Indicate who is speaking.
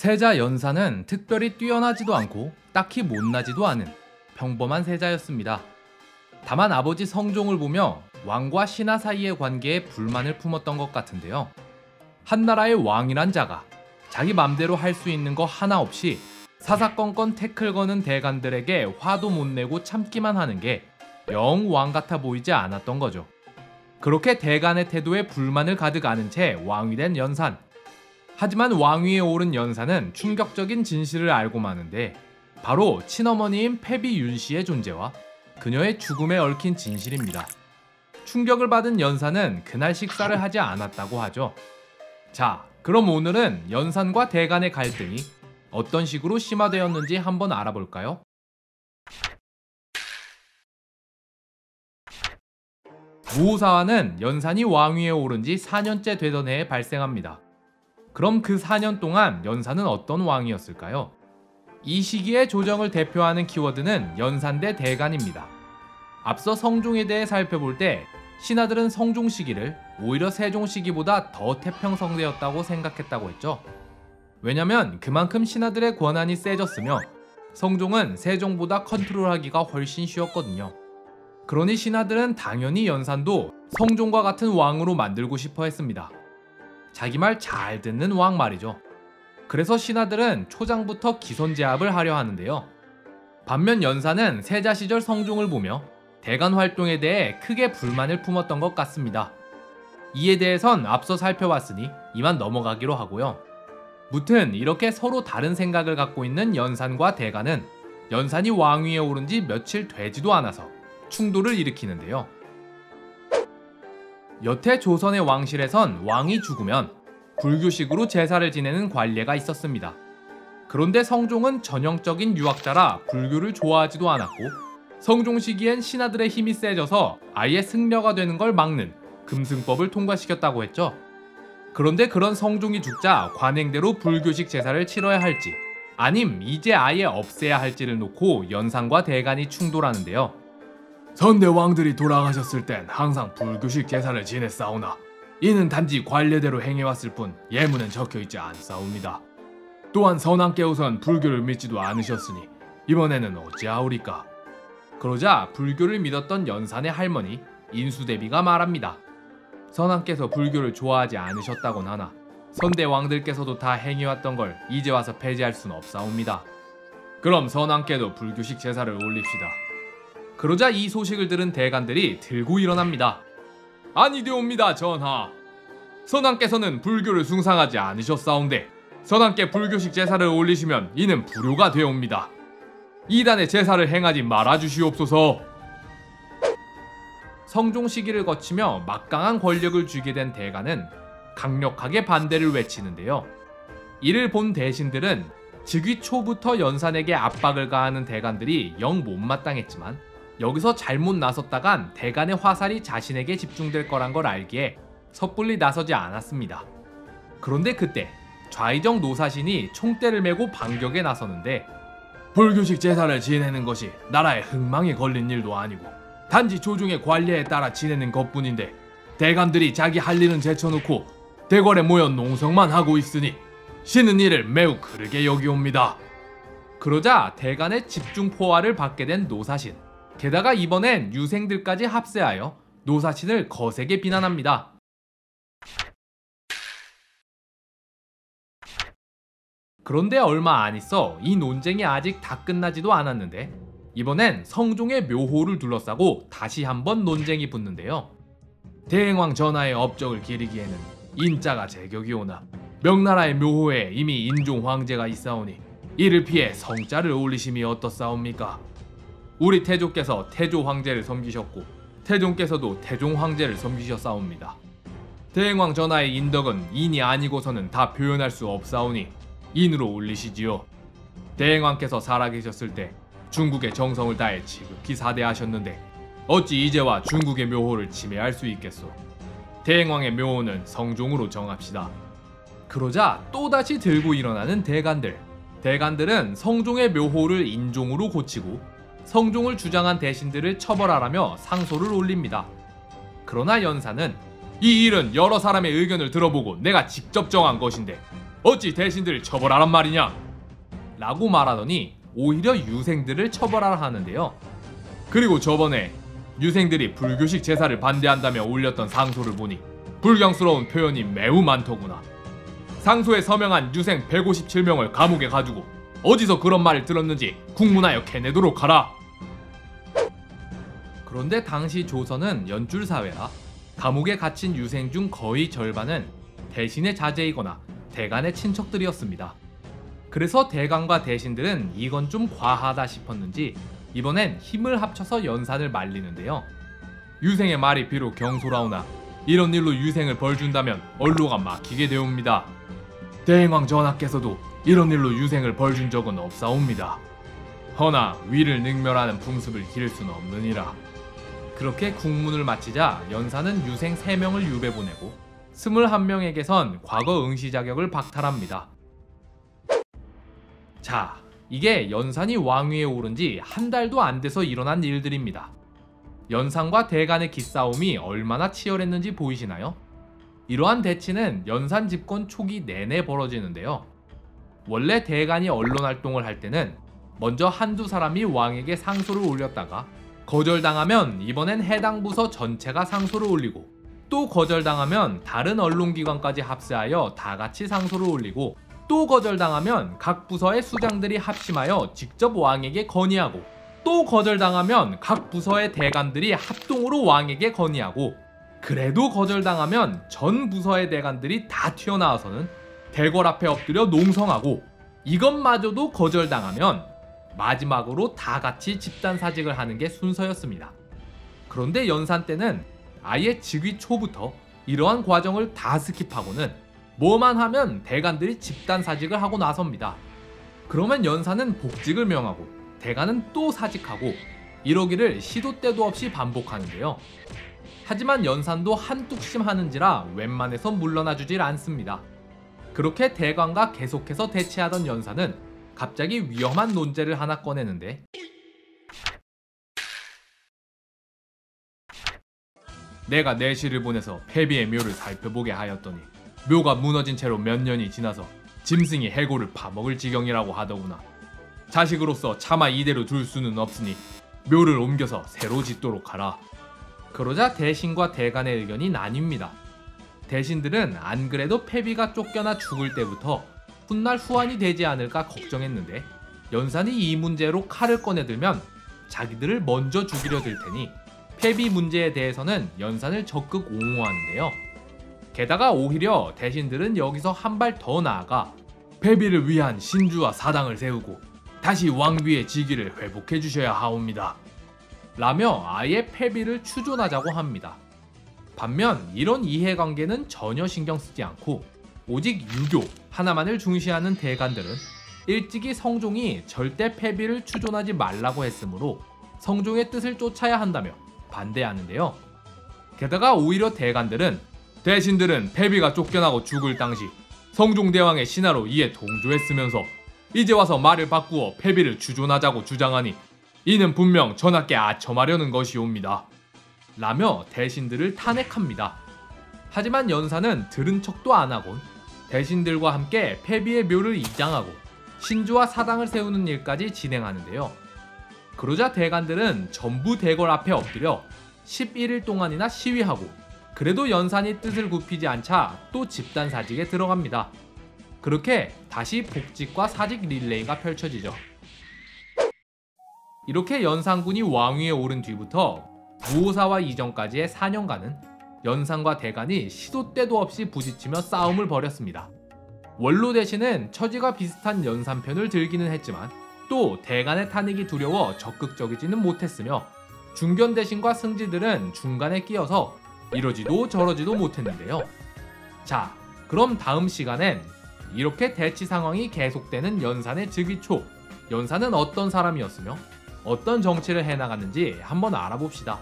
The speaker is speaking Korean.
Speaker 1: 세자 연산은 특별히 뛰어나지도 않고 딱히 못나지도 않은 평범한 세자였습니다. 다만 아버지 성종을 보며 왕과 신하 사이의 관계에 불만을 품었던 것 같은데요. 한나라의 왕이란 자가 자기 맘대로 할 수 있는 거 하나 없이 사사건건 태클 거는 대간들에게 화도 못 내고 참기만 하는 게 영 왕 같아 보이지 않았던 거죠. 그렇게 대간의 태도에 불만을 가득 안은 채 왕이 된 연산. 하지만 왕위에 오른 연산은 충격적인 진실을 알고 마는데 바로 친어머니인 패비 윤씨의 존재와 그녀의 죽음에 얽힌 진실입니다. 충격을 받은 연산은 그날 식사를 하지 않았다고 하죠. 자, 그럼 오늘은 연산과 대간의 갈등이 어떤 식으로 심화되었는지 한번 알아볼까요? 무오사화는 연산이 왕위에 오른 지 4년째 되던 해에 발생합니다. 그럼 그 4년 동안 연산은 어떤 왕이었을까요? 이 시기의 조정을 대표하는 키워드는 연산 대 대간입니다. 앞서 성종에 대해 살펴볼 때 신하들은 성종 시기를 오히려 세종 시기보다 더 태평성대였다고 생각했다고 했죠. 왜냐면 그만큼 신하들의 권한이 세졌으며 성종은 세종보다 컨트롤하기가 훨씬 쉬웠거든요. 그러니 신하들은 당연히 연산도 성종과 같은 왕으로 만들고 싶어 했습니다. 자기 말 잘 듣는 왕 말이죠. 그래서 신하들은 초장부터 기선제압을 하려 하는데요. 반면 연산은 세자 시절 성종을 보며 대간 활동에 대해 크게 불만을 품었던 것 같습니다. 이에 대해선 앞서 살펴봤으니 이만 넘어가기로 하고요. 무튼 이렇게 서로 다른 생각을 갖고 있는 연산과 대간은 연산이 왕위에 오른 지 며칠 되지도 않아서 충돌을 일으키는데요. 여태 조선의 왕실에선 왕이 죽으면 불교식으로 제사를 지내는 관례가 있었습니다. 그런데 성종은 전형적인 유학자라 불교를 좋아하지도 않았고 성종 시기엔 신하들의 힘이 세져서 아예 승려가 되는 걸 막는 금승법을 통과시켰다고 했죠. 그런데 그런 성종이 죽자 관행대로 불교식 제사를 치러야 할지 아님 이제 아예 없애야 할지를 놓고 연산과 대간이 충돌하는데요. 선대 왕들이 돌아가셨을 땐 항상 불교식 제사를 지냈사오나 이는 단지 관례대로 행해왔을 뿐 예문은 적혀있지 않사옵니다. 또한 선왕께우선 불교를 믿지도 않으셨으니 이번에는 어찌하오리까. 그러자 불교를 믿었던 연산의 할머니 인수대비가 말합니다. 선왕께서 불교를 좋아하지 않으셨다곤 하나 선대 왕들께서도 다 행해왔던 걸 이제 와서 폐지할 순 없사옵니다. 그럼 선왕께도 불교식 제사를 올립시다. 그러자 이 소식을 들은 대간들이 들고 일어납니다. 아니되옵니다 전하. 선왕께서는 불교를 숭상하지 않으셨사온데 선왕께 불교식 제사를 올리시면 이는 불효가 되옵니다. 이단의 제사를 행하지 말아주시옵소서. 성종 시기를 거치며 막강한 권력을 쥐게 된 대간은 강력하게 반대를 외치는데요. 이를 본 대신들은 즉위 초부터 연산에게 압박을 가하는 대간들이 영 못마땅했지만 여기서 잘못 나섰다간 대간의 화살이 자신에게 집중될 거란 걸 알기에 섣불리 나서지 않았습니다. 그런데 그때 좌의정 노사신이 총대를 메고 반격에 나서는데 불교식 제사를 지내는 것이 나라에 흥망이 걸린 일도 아니고 단지 조종의 관례에 따라 지내는 것뿐인데 대간들이 자기 할 일은 제쳐놓고 대궐에 모여 농성만 하고 있으니 신은 이를 매우 그르게 여기옵니다. 그러자 대간의 집중 포화를 받게 된 노사신. 게다가 이번엔 유생들까지 합세하여 노사신을 거세게 비난합니다. 그런데 얼마 안 있어 이 논쟁이 아직 다 끝나지도 않았는데 이번엔 성종의 묘호를 둘러싸고 다시 한번 논쟁이 붙는데요. 대행왕 전하의 업적을 기리기에는 인자가 제격이오나 명나라의 묘호에 이미 인종 황제가 있사오니 이를 피해 성자를 올리심이 어떻사옵니까? 우리 태조께서 태조 황제를 섬기셨고 태종께서도 태종 황제를 섬기셨사옵니다. 대행왕 전하의 인덕은 인이 아니고서는 다 표현할 수 없사오니 인으로 올리시지요. 대행왕께서 살아계셨을 때 중국의 정성을 다해 지극히 사대하셨는데 어찌 이제와 중국의 묘호를 침해할 수 있겠소. 대행왕의 묘호는 성종으로 정합시다. 그러자 또다시 들고 일어나는 대간들. 대간들은 성종의 묘호를 인종으로 고치고 성종을 주장한 대신들을 처벌하라며 상소를 올립니다. 그러나 연산은 이 일은 여러 사람의 의견을 들어보고 내가 직접 정한 것인데 어찌 대신들을 처벌하란 말이냐? 라고 말하더니 오히려 유생들을 처벌하라 하는데요. 그리고 저번에 유생들이 불교식 제사를 반대한다며 올렸던 상소를 보니 불경스러운 표현이 매우 많더구나. 상소에 서명한 유생 157명을 감옥에 가두고 어디서 그런 말을 들었는지 국문하여 캐내도록 하라. 그런데 당시 조선은 연줄사회라 감옥에 갇힌 유생 중 거의 절반은 대신의 자제이거나 대간의 친척들이었습니다. 그래서 대간과 대신들은 이건 좀 과하다 싶었는지 이번엔 힘을 합쳐서 연산을 말리는데요. 유생의 말이 비록 경솔하오나 이런 일로 유생을 벌준다면 언로가 막히게 되옵니다. 대행왕 전하께서도 이런 일로 유생을 벌준 적은 없사옵니다. 허나 위를 능멸하는 풍습을 기를 수는 없느니라. 그렇게 국문을 마치자 연산은 유생 3명을 유배 보내고 21명에게선 과거 응시 자격을 박탈합니다. 자, 이게 연산이 왕위에 오른 지 한 달도 안 돼서 일어난 일들입니다. 연산과 대간의 기싸움이 얼마나 치열했는지 보이시나요? 이러한 대치는 연산 집권 초기 내내 벌어지는데요. 원래 대간이 언론 활동을 할 때는 먼저 한두 사람이 왕에게 상소를 올렸다가 거절당하면 이번엔 해당 부서 전체가 상소를 올리고 또 거절당하면 다른 언론기관까지 합세하여 다 같이 상소를 올리고 또 거절당하면 각 부서의 수장들이 합심하여 직접 왕에게 건의하고 또 거절당하면 각 부서의 대간들이 합동으로 왕에게 건의하고 그래도 거절당하면 전 부서의 대간들이 다 튀어나와서는 대궐 앞에 엎드려 농성하고 이것마저도 거절당하면 마지막으로 다 같이 집단사직을 하는 게 순서였습니다. 그런데 연산 때는 아예 즉위 초부터 이러한 과정을 다 스킵하고는 뭐만 하면 대간들이 집단사직을 하고 나섭니다. 그러면 연산은 복직을 명하고 대간은 또 사직하고 이러기를 시도 때도 없이 반복하는데요. 하지만 연산도 한뚝심 하는지라 웬만해서 물러나 주질 않습니다. 그렇게 대간과 계속해서 대치하던 연산은 갑자기 위험한 논제를 하나 꺼내는데 내가 내시를 보내서 패비의 묘를 살펴보게 하였더니 묘가 무너진 채로 몇 년이 지나서 짐승이 해골을 파먹을 지경이라고 하더구나. 자식으로서 차마 이대로 둘 수는 없으니 묘를 옮겨서 새로 짓도록 하라. 그러자 대신과 대간의 의견이 나뉩니다. 대신들은 안 그래도 패비가 쫓겨나 죽을 때부터 훗날 후환이 되지 않을까 걱정했는데 연산이 이 문제로 칼을 꺼내들면 자기들을 먼저 죽이려 들 테니 패비 문제에 대해서는 연산을 적극 옹호하는데요. 게다가 오히려 대신들은 여기서 한 발 더 나아가 패비를 위한 신주와 사당을 세우고 다시 왕위의 직위를 회복해 주셔야 하옵니다. 라며 아예 패비를 추존하자고 합니다. 반면 이런 이해관계는 전혀 신경 쓰지 않고 오직 유교 하나만을 중시하는 대간들은 일찍이 성종이 절대 패비를 추존하지 말라고 했으므로 성종의 뜻을 쫓아야 한다며 반대하는데요. 게다가 오히려 대간들은 대신들은 패비가 쫓겨나고 죽을 당시 성종대왕의 신하로 이에 동조했으면서 이제 와서 말을 바꾸어 패비를 추존하자고 주장하니 이는 분명 전하께 아첨하려는 것이옵니다. 라며 대신들을 탄핵합니다. 하지만 연산은 들은 척도 안 하곤 대신들과 함께 패비의 묘를 이장하고 신주와 사당을 세우는 일까지 진행하는데요. 그러자 대간들은 전부 대궐 앞에 엎드려 11일 동안이나 시위하고 그래도 연산이 뜻을 굽히지 않자 또 집단사직에 들어갑니다. 그렇게 다시 복직과 사직 릴레이가 펼쳐지죠. 이렇게 연산군이 왕위에 오른 뒤부터 무오사와 이전까지의 4년간은 연산과 대간이 시도 때도 없이 부딪히며 싸움을 벌였습니다. 원로 대신은 처지가 비슷한 연산편을 들기는 했지만 또 대간의 탄핵이 두려워 적극적이지는 못했으며 중견 대신과 승지들은 중간에 끼어서 이러지도 저러지도 못했는데요. 자, 그럼 다음 시간엔 이렇게 대치 상황이 계속되는 연산의 즉위 초, 연산은 어떤 사람이었으며 어떤 정치를 해나갔는지 한번 알아봅시다.